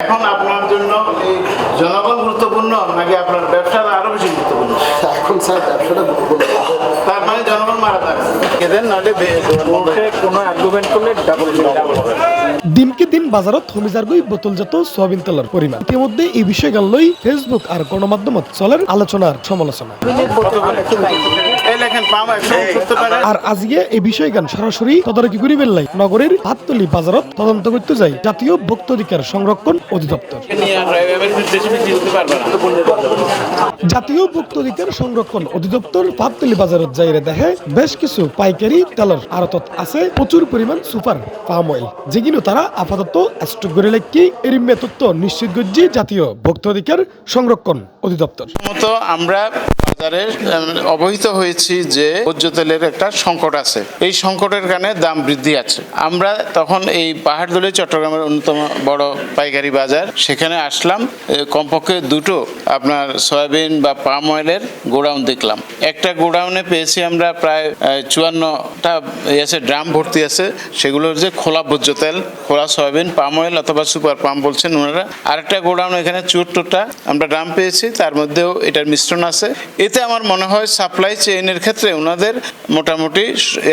এখন আপনার জন্য এই জনগণ গুরুত্বপূর্ণ নাকি আপনার ব্যবসাটা আরো বেশি গুরুত্বপূর্ণ? এখন স্যার ব্যবসাটা গুরুত্বপূর্ণ। তার মানে জনগণ মারা যাবে এদের নাহলে কোনো আর্গুমেন্ট করলে ডাবল হবে। দিনকে দিন বাজারত কমি যারগৈ বোতলজাত সয়াবিন তেলের পরিমাণ। ইতিমধ্যে এই বিষয় লই ফেসবুক আর গণমাধ্যমত চলের আলোচনার সমালোচনা। আর আজকে এই বিষয় গান সরাসরি তদারকি করিবেন লাই নগরীর পাততলি বাজারত তদন্ত করতে যায় জাতীয় ভোক্তা অধিকার সংরক্ষণ অধিদপ্তর। জাতীয় ভোক্তা অধিকার সংরক্ষণ অধিদপ্তর পাততলি বাজারত যাইরে দেখে বেশ কিছু পাইকারি তেলের আড়তত আছে প্রচুর পরিমাণ সুপার পাম অয়েল, যেগুলো তারা আপাতত স্টক করে লেখি এরিমে তথ্য নিশ্চিত করছে জাতীয় ভোক্তা অধিকার সংরক্ষণ অধিদপ্তর। আমরা বাজারে অবহিত হয়েছি যে ভোজ্য তেলের একটা সংকট আছে, এই সংকটের কারণে দাম বৃদ্ধি আছে। আমরা তখন এই পাহাড়তলী চট্টগ্রামের অন্যতম বড় পাইকারি বাজার, সেখানে আসলাম। কমপক্ষে দুটো আপনার সয়াবিন বা পাম অয়েলের গোডাউন দেখলাম। একটা গোডাউনে পেয়েছি আমরা প্রায় 54টা ড্রাম ভর্তি আছে, সেগুলোর যে খোলা ভোজ্য তেল, খোলা সয়াবিন, পাম অয়েল অথবা সুপার পাম বলছেন ওনারা। আরেকটা গোডাউন এখানে 74টা আমরা ড্রাম পেয়েছি, তার মধ্যেও এটার মিশ্রণ আছে। এতে আমার মনে হয় সাপ্লাই চেইনের ক্ষেত্রে ওনাদের মোটামুটি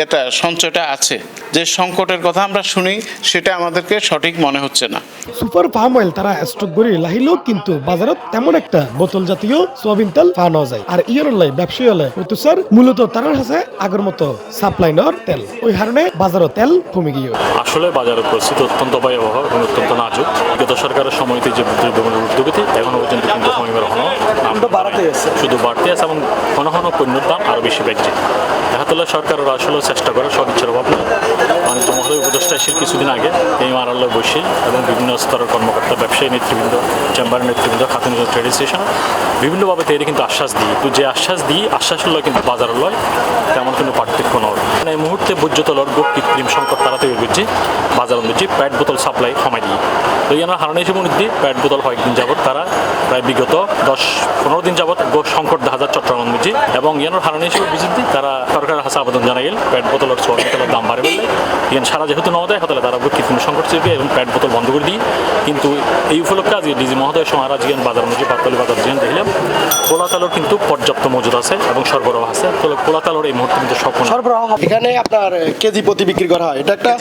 এটা সঞ্চয়টা আছে। যে সংকটের কথা আমরা শুনি সেটা আমাদেরকে সঠিক মনে হচ্ছে না। সুপার পাম অয়েল তারা স্টক করে লাহিল, কিন্তু বাজারত তেমন একটা বোতল জাতীয় সয়াবিন তেল পাওয়া যায়। আর ইয়ার লাই ব্যবসায়ী হলে হয়তো স্যার মূলত তার কাছে আগের মতো সাপ্লাই নেওয়ার তেল, ওই কারণে বাজারও তেল কমে গিয়ে আসলে বাজারের পরিস্থিতি অত্যন্ত ভয়াবহ এবং অত্যন্ত নাজুক। গত সরকারের সময়তে যে দ্রব্যমূল্যের ঊর্ধ্বগতি এখনো পর্যন্ত কিন্তু কমিবার শুধু বাড়তে আছে এবং ঘন ঘন পণ্যের দাম আরও বেশি বাড়ছে। দেখা তোলা সরকারের আসলে চেষ্টা করে সদিচ্ছার অভাব নেই। বাণিজ্য মহোদয় উপদেষ্টা এসে কিছুদিন আগে এই মারাল্লায় বসে এবং বিভিন্ন স্তরের কর্মকর্তা, ব্যবসায়ী নেতৃবৃন্দ, চেম্বারের নেতৃবৃন্দ, খাতুন ট্রেড অ্যাসোসিয়েশন বিভিন্নভাবে তৈরি কিন্তু আশ্বাস দিই, তো যে আশ্বাস দিই আশ্বাসগুলো কিন্তু বাজার লয় তেমন কোনো পার্থক্য নয়। এই মুহূর্তে ভোজ্য তেলের কৃত্রিম সংকট তারা তৈরি করছে বাজার অনুযায়ী প্যাট বোতল সাপ্লাই কমাই দিয়ে। তো এই আমার হারানো হিসেবে মধ্যে প্যাট বোতল কয়েকদিন যাবত তারা প্রায় বিগত 10-15 দিন যাবত সংকট দেখা যায় চট্টগ্রাম মধ্যে, এবং ইয়ানোর হারানো হিসেবে বিজিত তারা সরকারের কাছে আবেদন জানা গেল প্যাট বোতলের সয়াবিন তেলের দাম বাড়ে বললে ইয়ান সারা যেহেতু না দেয় হলে তারা কৃত্রিম সংকট চেপে এবং প্যাট বোতল বন্ধ করে দিই। কিন্তু এই উপলক্ষে আজকে ডিজি মহোদয়ের সময় আজ বাজার অনুযায়ী পাততলি বাজার যেন দেখলাম পোলা তেলের কিন্তু পর্যাপ্ত মজুদ আছে এবং সরবরাহ আছে। তাহলে পোলা তেলের এই মুহূর্তে কিন্তু সরবরাহ এখানে আপনার কেজি প্রতি বিক্রি করা হয়। এটা একটা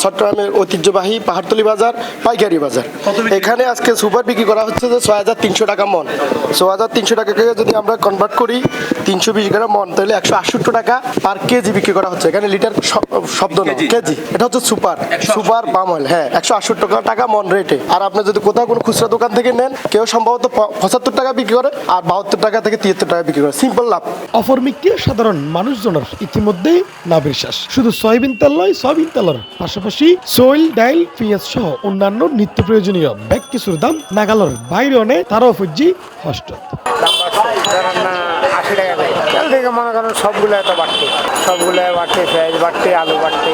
চট্টগ্রামের ঐতিহ্যবাহী পাহাড়তলি বাজার, পাইকারি বাজার। এখানে আজকে সুপার বিক্রি করা হচ্ছে যে 6300 টাকা মন। 6300 টাকাকে যদি আমরা কনভার্ট করি 320 গ্রাম মন, তাহলে 168 টাকা পার কেজি বিক্রি করা হচ্ছে। এখানে লিটার শব্দ না, কেজি। এটা হচ্ছে সুপার পাম অয়েল। হ্যাঁ, 168 টাকা মন রেটে। আর আপনি যদি কোথাও কোনো খুচরা দোকান থেকে নেন, কেউ সম্ভবত 75 টাকা বিক্রি করে আর 72 টাকা থেকে 73 টাকা বিক্রি করে। সিম্পল লাভ। অফরমিককে সাধারণ মানুষজনের ইতিমধ্যেই না বিশ্বাস। শুধু সয়াবিন তেল নয়, সয়াবিন তেলের পাশাপাশি সোয়েল, ডাইল, পেঁয়াজ সহ অন্যান্য নিত্য প্রয়োজনীয় ব্যাগ কিছুর দাম নাগালের বাইরে অনে তারাও ফুজি হস্ত। 80 টাকা দেয় তেল থেকে মনে করেন সবগুলো এত বাড়তে পেঁয়াজ বাড়তে, আলু বাড়তে,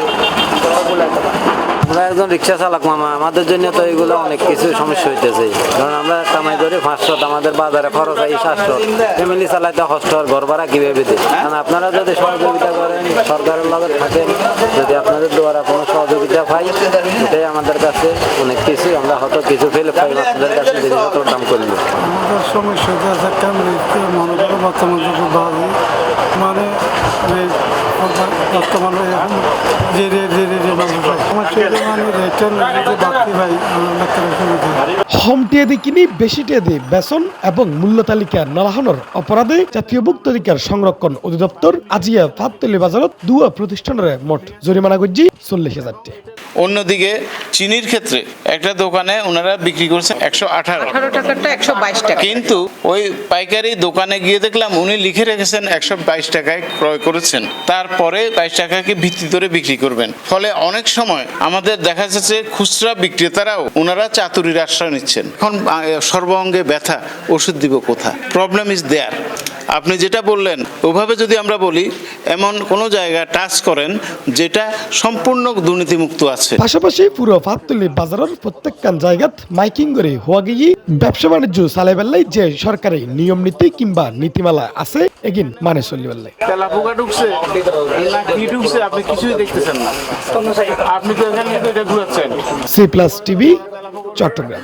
সবগুলো এত বাড়তে। আমরা একজন রিক্সা চালক মামা, আমাদের জন্য তো এইগুলো অনেক কিছু সমস্যা হইতেছে। কারণ আমরা কামাই করি 500, আমাদের বাজারে খরচ হয় 700, ফ্যামিলি চালাইতে কষ্ট, ঘর ভাড়া কিভাবে দিই। কারণ আপনারা যদি সহযোগিতা করেন, সরকারের লগে থাকেন, যদি আপনাদের দ্বারা কোনো সহযোগিতা পাই, সেটাই আমাদের কাছে অনেক কিছু। আমরা হয়তো কিছু ফেলে পাই আপনাদের কাছে জিনিসপত্র দাম করব। আমাদের সমস্যা আছে কেমন মনে করো বর্তমান মানে বর্তমানে এখন যে হমটিয়ে দিকিনি বেশিটিয়ে দিয়ে বেসন এবং মূল্য তালিকা নালাহানোর অপরাধে জাতীয় ভোক্তা অধিকার সংরক্ষণ অধিদপ্তর আজিয়া পাততলি বাজারত দুয়া প্রতিষ্ঠানের মোট জরিমানা গজ্জি 40,000 টাকা। অন্যদিকে চিনির ক্ষেত্রে একটা দোকানে ওনারা বিক্রি করছেন 118 টাকাটা 122 টাকা, কিন্তু ওই পাইকারি দোকানে গিয়ে দেখলাম উনি লিখে রেখেছেন 122 টাকায় ক্রয় করেছেন, তারপরে 22 টাকাকে ভিত্তি করে বিক্রি করবেন। ফলে অনেক সময় আমাদের দেখা যাচ্ছে খুচরা বিক্রেতারাও ওনারা চাতুরির আশ্রয় নিচ্ছেন। এখন সর্বাঙ্গে ব্যথা, ওষুধ দিব কোথা? Problem is there. আপনি যেটা বললেন ওভাবে যদি আমরা বলি, এমন কোনো জায়গা টাচ করেন যেটা সম্পূর্ণ দুর্নীতিমুক্ত আছে। পাশাপাশি পুরো পাততলি বাজারের প্রত্যেকখান জায়গাত মাইকিং করে হওয়া গিয়ে ব্যবসা বাণিজ্য চালাই বেললাই যে সরকারি নিয়ম নীতি কিংবা নীতিমালা আছে এগিন মানে চলি বেললাই। তেলা পোকা ঢুকছে না কি ঢুকছে আপনি কিছুই দেখতেছেন না, আপনি তো এখানে এটা ঘুরাচ্ছেন। C+ TV, Chittagong.